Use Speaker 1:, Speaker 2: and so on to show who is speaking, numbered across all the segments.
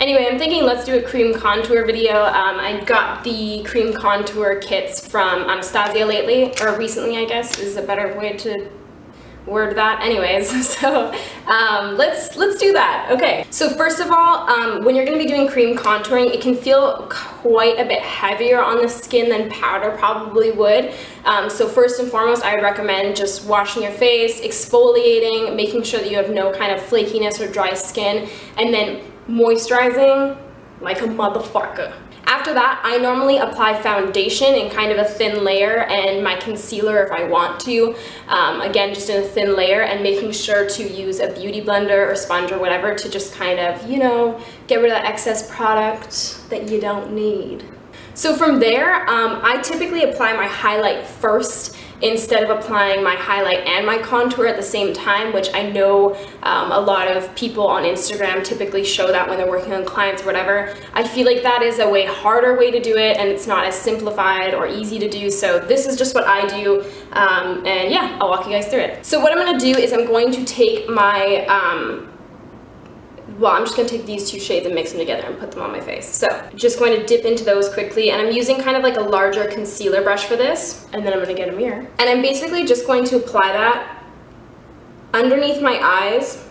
Speaker 1: Anyway, I'm thinking let's do a cream contour video. I got the cream contour kits from Anastasia lately, or recently I guess is a better way to word that. Anyways, so let's do that. Okay, so first of all, when you're going to be doing cream contouring, it can feel quite a bit heavier on the skin than powder probably would. So first and foremost, I would recommend just washing your face, exfoliating, making sure that you have no kind of flakiness or dry skin, and then moisturizing like a motherfucker. After that, I normally apply foundation in kind of a thin layer and my concealer if I want to. Again, just in a thin layer, and making sure to use a beauty blender or sponge or whatever to just kind of, you know, get rid of the excess product that you don't need. So from there, I typically apply my highlight first instead of applying my highlight and my contour at the same time, which I know a lot of people on Instagram typically show that when they're working on clients or whatever. I feel like that is a way harder way to do it, and it's not as simplified or easy to do, so this is just what I do, and yeah, I'll walk you guys through it. So what I'm going to do is I'm going to take my well, I'm just going to take these two shades and mix them together and put them on my face. So just going to dip into those quickly, and I'm using kind of like a larger concealer brush for this, and then I'm going to get a mirror. And I'm basically just going to apply that underneath my eyes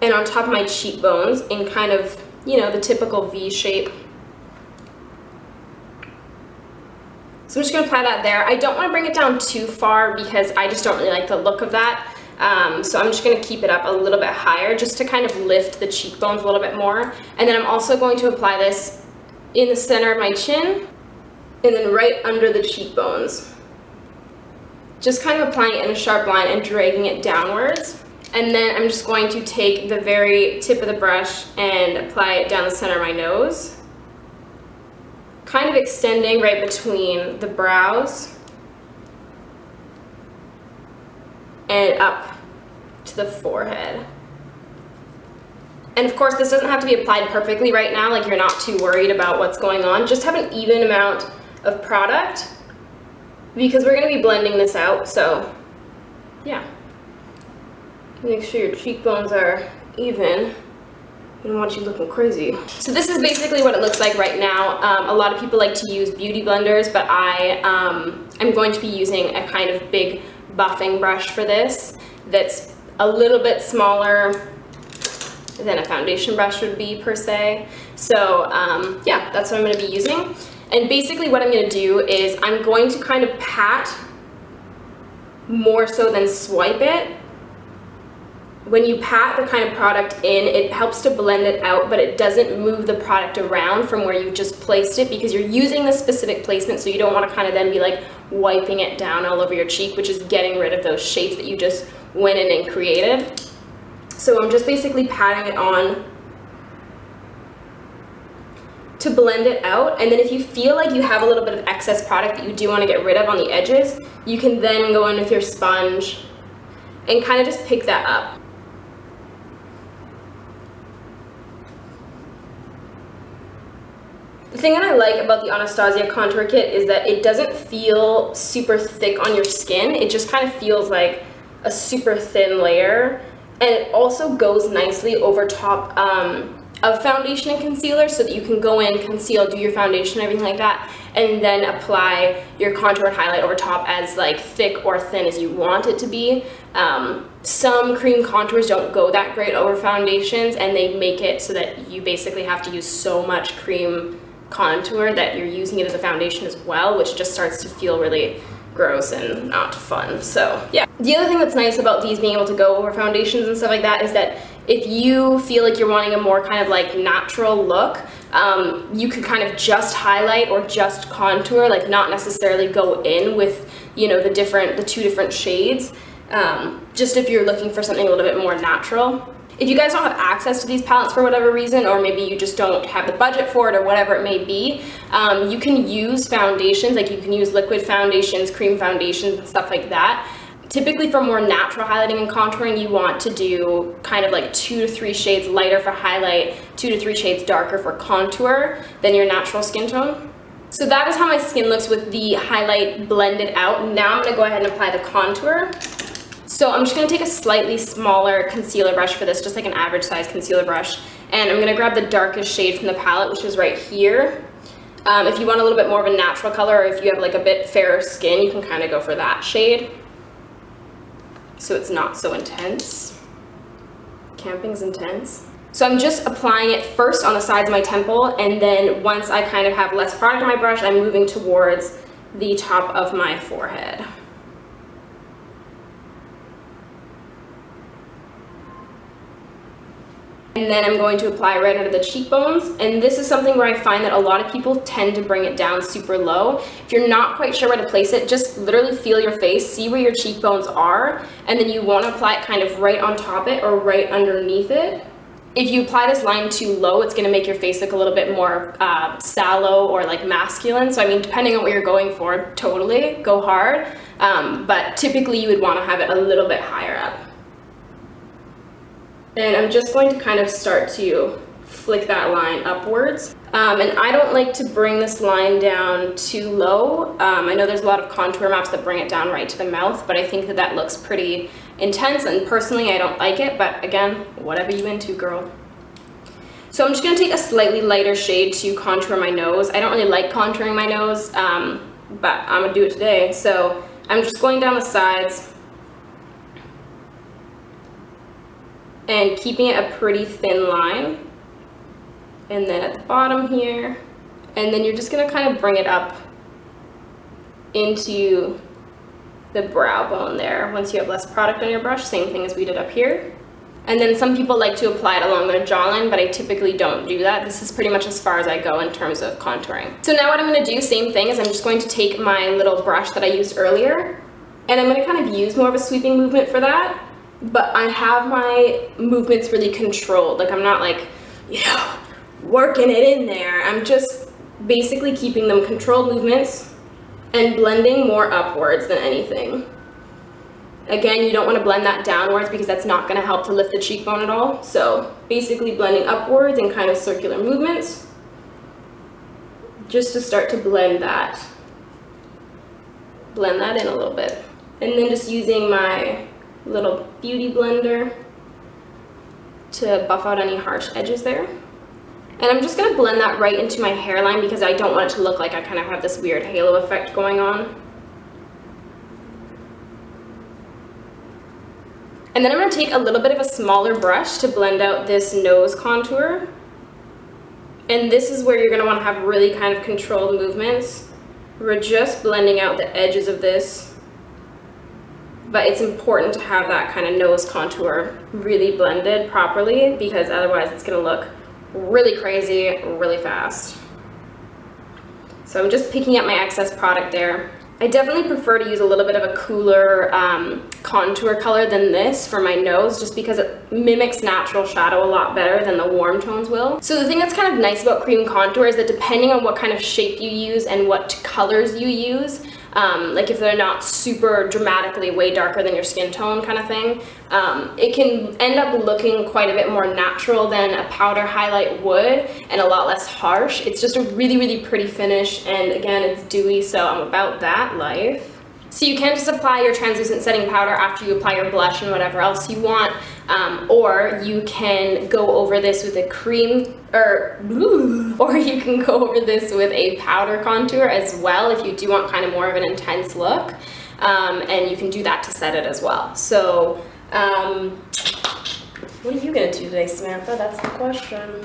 Speaker 1: and on top of my cheekbones in kind of, you know, the typical V shape. So I'm just going to apply that there. I don't want to bring it down too far because I just don't really like the look of that. So I'm just going to keep it up a little bit higher just to kind of lift the cheekbones a little bit more. And then I'm also going to apply this in the center of my chin and then right under the cheekbones. Just kind of applying it in a sharp line and dragging it downwards. And then I'm just going to take the very tip of the brush and apply it down the center of my nose. Kind of extending right between the brows and up to the forehead. And of course, this doesn't have to be applied perfectly right now, like you're not too worried about what's going on. Just have an even amount of product because we're going to be blending this out, so yeah. Make sure your cheekbones are even. I don't want you looking crazy. So this is basically what it looks like right now. A lot of people like to use beauty blenders, but I'm going to be using a kind of big buffing brush for this that's a little bit smaller than a foundation brush would be per se. So yeah, that's what I'm going to be using. And basically what I'm going to do is I'm going to kind of pat more so than swipe it. When you pat the kind of product in, it helps to blend it out, but it doesn't move the product around from where you just placed it because you're using the specific placement, so you don't want to kind of then be like wiping it down all over your cheek, which is getting rid of those shapes that you just went in and created. So I'm just basically patting it on to blend it out, and then if you feel like you have a little bit of excess product that you do want to get rid of on the edges, you can then go in with your sponge and kind of just pick that up. The thing that I like about the Anastasia contour kit is that it doesn't feel super thick on your skin. It just kind of feels like a super thin layer, and it also goes nicely over top of foundation and concealer, so that you can go in, conceal, do your foundation, everything like that, and then apply your contour and highlight over top as like thick or thin as you want it to be. Some cream contours don't go that great over foundations, and they make it so that you basically have to use so much cream contour that you're using it as a foundation as well, which just starts to feel really gross and not fun. So yeah. The other thing that's nice about these being able to go over foundations and stuff like that is that if you feel like you're wanting a more kind of like natural look, you could kind of just highlight or just contour, like not necessarily go in with, you know, the two different shades, just if you're looking for something a little bit more natural. If you guys don't have access to these palettes for whatever reason, or maybe you just don't have the budget for it or whatever it may be, you can use foundations, like you can use liquid foundations, cream foundations, and stuff like that. Typically for more natural highlighting and contouring, you want to do kind of like 2 to 3 shades lighter for highlight, 2 to 3 shades darker for contour than your natural skin tone. So that is how my skin looks with the highlight blended out. Now I'm going to go ahead and apply the contour. So I'm just going to take a slightly smaller concealer brush for this, just like an average size concealer brush, And I'm gonna grab the darkest shade from the palette, which is right here. If you want a little bit more of a natural color, or if you have like a bit fairer skin, you can kind of go for that shade, so it's not so intense. Camping's intense. So I'm just applying it first on the sides of my temple, and then once I kind of have less product on my brush, I'm moving towards the top of my forehead. And then I'm going to apply right under the cheekbones, and this is something where I find that a lot of people tend to bring it down super low. If you're not quite sure where to place it, just literally feel your face, see where your cheekbones are, and then you want to apply it kind of right on top it or right underneath it. If you apply this line too low, it's going to make your face look a little bit more sallow or like masculine. So I mean, depending on what you're going for, totally go hard, but typically you would want to have it a little bit higher up. And I'm just going to kind of start to flick that line upwards. And I don't like to bring this line down too low. I know there's a lot of contour maps that bring it down right to the mouth, but I think that that looks pretty intense, and personally I don't like it, but again, whatever you into, girl. So I'm just gonna take a slightly lighter shade to contour my nose. I don't really like contouring my nose, but I'm gonna do it today. So I'm just going down the sides and keeping it a pretty thin line. And then at the bottom here, and then you're just gonna kind of bring it up into the brow bone there once you have less product on your brush, same thing as we did up here. And then some people like to apply it along their jawline, but I typically don't do that. This is pretty much as far as I go in terms of contouring. So now what I'm gonna do, same thing, is I'm just going to take my little brush that I used earlier, and I'm gonna kind of use more of a sweeping movement for that, but I have my movements really controlled. Like I'm not like, you know, working it in there. I'm just basically keeping them controlled movements and blending more upwards than anything. Again, you don't want to blend that downwards because that's not going to help to lift the cheekbone at all. So basically blending upwards in kind of circular movements just to start to blend that in a little bit. And then just using my little beauty blender to buff out any harsh edges there. And I'm just going to blend that right into my hairline because I don't want it to look like I kind of have this weird halo effect going on. And then I'm going to take a little bit of a smaller brush to blend out this nose contour. And this is where you're going to want to have really kind of controlled movements. We're just blending out the edges of this, but it's important to have that kind of nose contour really blended properly because otherwise it's going to look really crazy really fast. So I'm just picking up my excess product there. I definitely prefer to use a little bit of a cooler contour color than this for my nose, just because it mimics natural shadow a lot better than the warm tones will. So the thing that's kind of nice about cream contour is that depending on what kind of shape you use and what colors you use, like if they're not super dramatically way darker than your skin tone kind of thing, it can end up looking quite a bit more natural than a powder highlight would and a lot less harsh. It's just a really, really pretty finish, and again, it's dewy, so I'm about that life. So you can just apply your translucent setting powder after you apply your blush and whatever else you want, or you can go over this with a cream, or you can go over this with a powder contour as well if you do want kind of more of an intense look, and you can do that to set it as well. So what are you gonna do today, Samantha? That's the question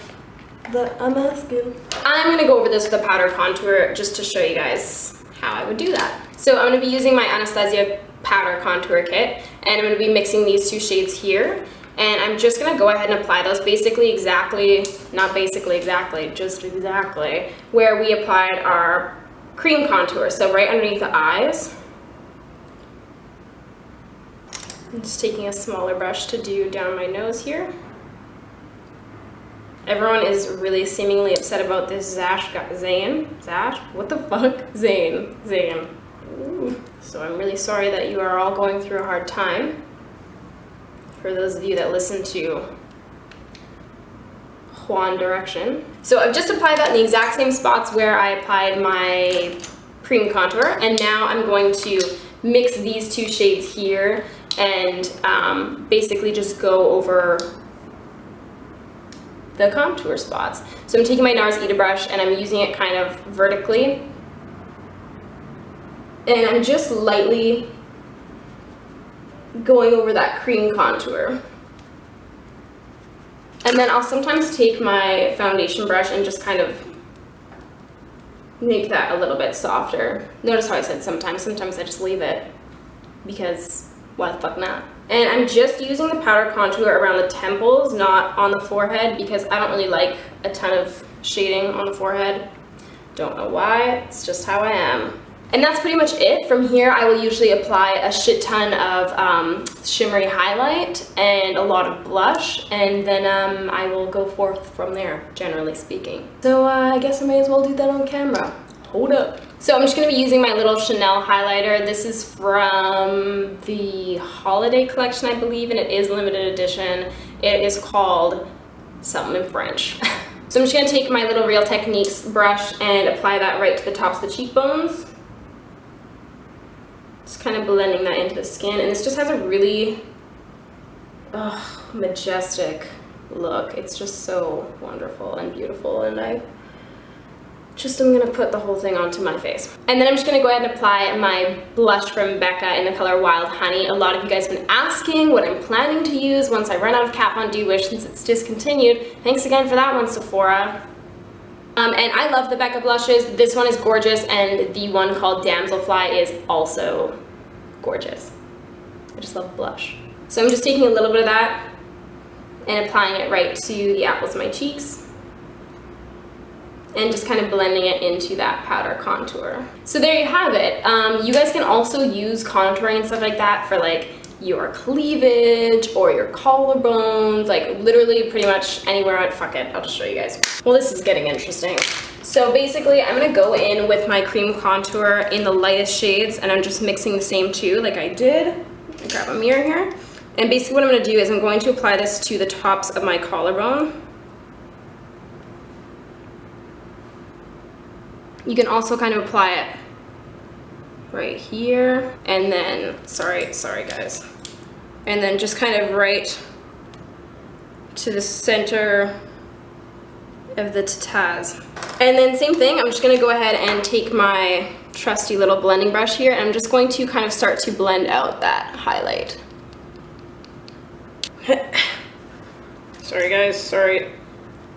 Speaker 1: that I'm asking. I'm gonna go over this with a powder contour just to show you guys how I would do that. So I'm going to be using my Anastasia powder contour kit, and I'm going to be mixing these two shades here, and I'm just going to go ahead and apply those basically exactly, not basically exactly, just exactly where we applied our cream contour, so right underneath the eyes. I'm just taking a smaller brush to do down my nose here. Everyone is really seemingly upset about this Zayn. What the fuck? Zayn. Ooh. So I'm really sorry that you are all going through a hard time. For those of you that listen to One Direction. So I've just applied that in the exact same spots where I applied my cream contour, and now I'm going to mix these two shades here and basically just go over the contour spots. So I'm taking my NARS Ita brush and I'm using it kind of vertically. And I'm just lightly going over that cream contour. And then I'll sometimes take my foundation brush and just kind of make that a little bit softer. Notice how I said sometimes I just leave it, because why the fuck not? And I'm just using the powder contour around the temples, not on the forehead, because I don't really like a ton of shading on the forehead. Don't know why, it's just how I am. And that's pretty much it. From here, I will usually apply a shit ton of shimmery highlight and a lot of blush, and then I will go forth from there, generally speaking. So I guess I may as well do that on camera. Hold up. So I'm just gonna be using my little Chanel highlighter. This is from the holiday collection, I believe, and it is limited edition. It is called something in French. So I'm just gonna take my little Real Techniques brush and apply that right to the tops of the cheekbones. Just kind of blending that into the skin, and this just has a really majestic look. It's just so wonderful and beautiful, and I'm gonna put the whole thing onto my face. And then I'm just gonna go ahead and apply my blush from Becca in the color Wild Honey. A lot of you guys have been asking what I'm planning to use once I run out of Kat Von D Wish, since it's discontinued. Thanks again for that one, Sephora. And I love the Becca blushes. This one is gorgeous, and the one called Damselfly is also gorgeous. I just love blush. So I'm just taking a little bit of that and applying it right to the apples of my cheeks, and just kind of blending it into that powder contour. So there you have it. You guys can also use contouring and stuff like that for like your cleavage or your collarbones, like literally pretty much anywhere. Fuck it, I'll just show you guys. Well, this is getting interesting. So basically I'm gonna go in with my cream contour in the lightest shades, and I'm just mixing the same two like I did. I'll grab a mirror here. And basically what I'm gonna do is I'm going to apply this to the tops of my collarbone. You can also kind of apply it right here, and then, sorry guys, and then just kind of right to the center of the tataz. And then same thing, I'm just gonna go ahead and take my trusty little blending brush here, and I'm just going to kind of start to blend out that highlight. Sorry guys, sorry.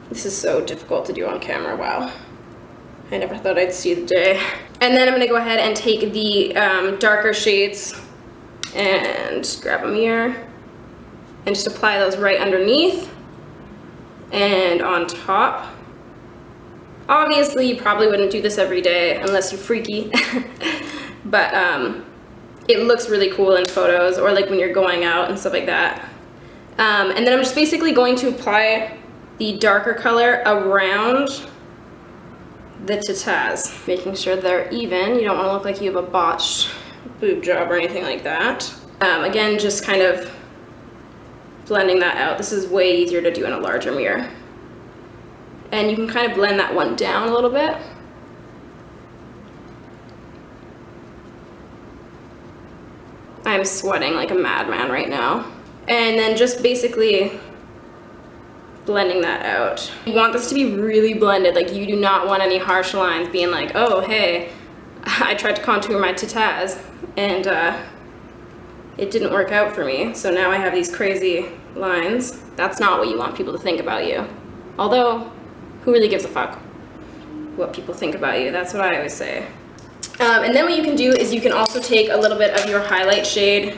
Speaker 1: This is so difficult to do on camera, wow. I never thought I'd see the day. And then I'm gonna go ahead and take the darker shades and grab a mirror and just apply those right underneath and on top. Obviously, you probably wouldn't do this every day unless you're freaky, but it looks really cool in photos or like when you're going out and stuff like that. And then I'm just basically going to apply the darker color around the tataz, making sure they're even. You don't want to look like you have a botched boob job or anything like that. Again, just kind of blending that out. This is way easier to do in a larger mirror. And you can kind of blend that one down a little bit. I'm sweating like a madman right now. And then just basically blending that out. You want this to be really blended, like you do not want any harsh lines being like, oh hey, I tried to contour my tataz and it didn't work out for me, so now I have these crazy lines. That's not what you want people to think about you. Although, who really gives a fuck what people think about you? That's what I always say. And then what you can do is you can also take a little bit of your highlight shade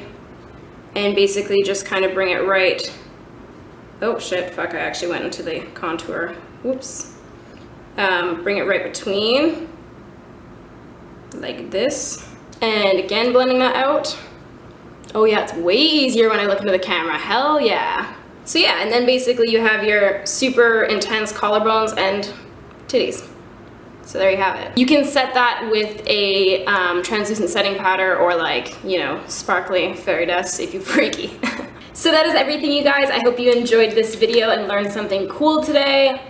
Speaker 1: and basically just kind of bring it right. Oh shit, fuck, I actually went into the contour. Whoops. Bring it right between, like this. And again, blending that out. Oh yeah, it's way easier when I look into the camera, hell yeah. So yeah, and then basically you have your super intense collarbones and titties. So there you have it. You can set that with a translucent setting powder or like, you know, sparkly fairy dust if you're freaky. So that is everything, you guys. I hope you enjoyed this video and learned something cool today.